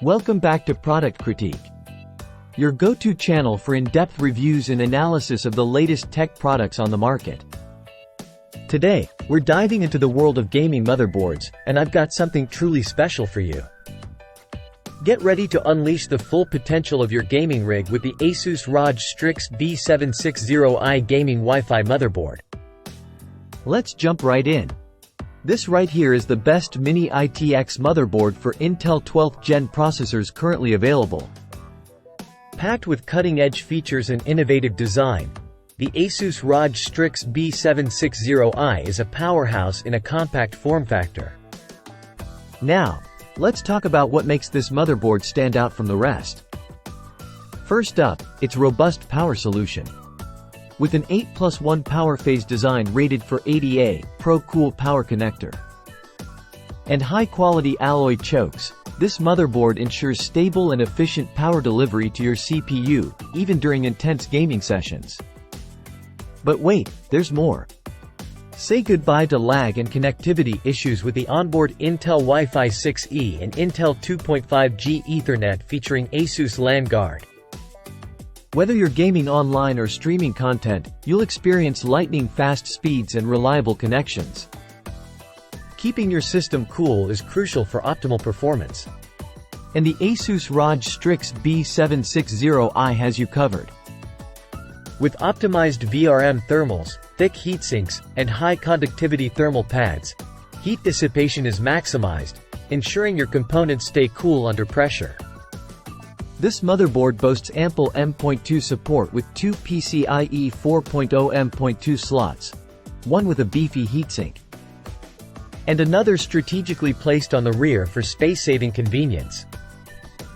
Welcome back to Product Critique, your go-to channel for in-depth reviews and analysis of the latest tech products on the market. Today, we're diving into the world of gaming motherboards, and I've got something truly special for you. Get ready to unleash the full potential of your gaming rig with the ASUS ROG Strix B760-I gaming Wi-Fi motherboard. Let's jump right in. This right here is the best Mini ITX motherboard for Intel 12th Gen processors currently available. Packed with cutting-edge features and innovative design, the ASUS ROG Strix B760-I is a powerhouse in a compact form factor. Now, let's talk about what makes this motherboard stand out from the rest. First up, its robust power solution. With an 8+1 power phase design rated for ADA Pro Cool power connector and high-quality alloy chokes, this motherboard ensures stable and efficient power delivery to your CPU, even during intense gaming sessions. But wait, there's more. Say goodbye to lag and connectivity issues with the onboard Intel Wi-Fi 6E and Intel 2.5G Ethernet featuring ASUS LAN Guard. Whether you're gaming online or streaming content, you'll experience lightning-fast speeds and reliable connections. Keeping your system cool is crucial for optimal performance. And the ASUS ROG Strix B760-I has you covered. With optimized VRM thermals, thick heatsinks, and high-conductivity thermal pads, heat dissipation is maximized, ensuring your components stay cool under pressure. This motherboard boasts ample M.2 support with two PCIe 4.0 M.2 slots, one with a beefy heatsink, and another strategically placed on the rear for space-saving convenience.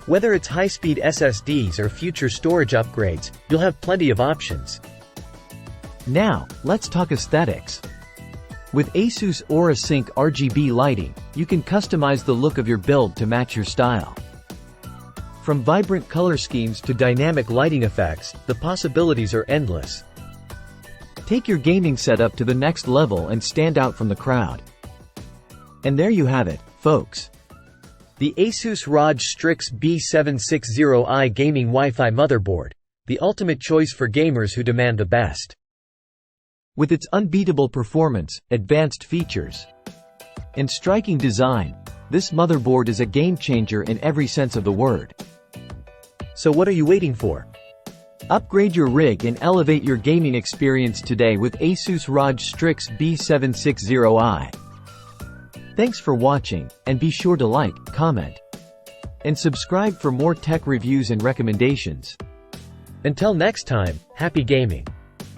Whether it's high-speed SSDs or future storage upgrades, you'll have plenty of options. Now, let's talk aesthetics. With ASUS Aura Sync RGB lighting, you can customize the look of your build to match your style. From vibrant color schemes to dynamic lighting effects, the possibilities are endless. Take your gaming setup to the next level and stand out from the crowd. And there you have it, folks. The ASUS ROG Strix B760-I gaming Wi-Fi motherboard, the ultimate choice for gamers who demand the best. With its unbeatable performance, advanced features, and striking design, this motherboard is a game-changer in every sense of the word. So what are you waiting for? Upgrade your rig and elevate your gaming experience today with ASUS ROG Strix B760-I. Thanks for watching, and be sure to like, comment, and subscribe for more tech reviews and recommendations. Until next time, happy gaming!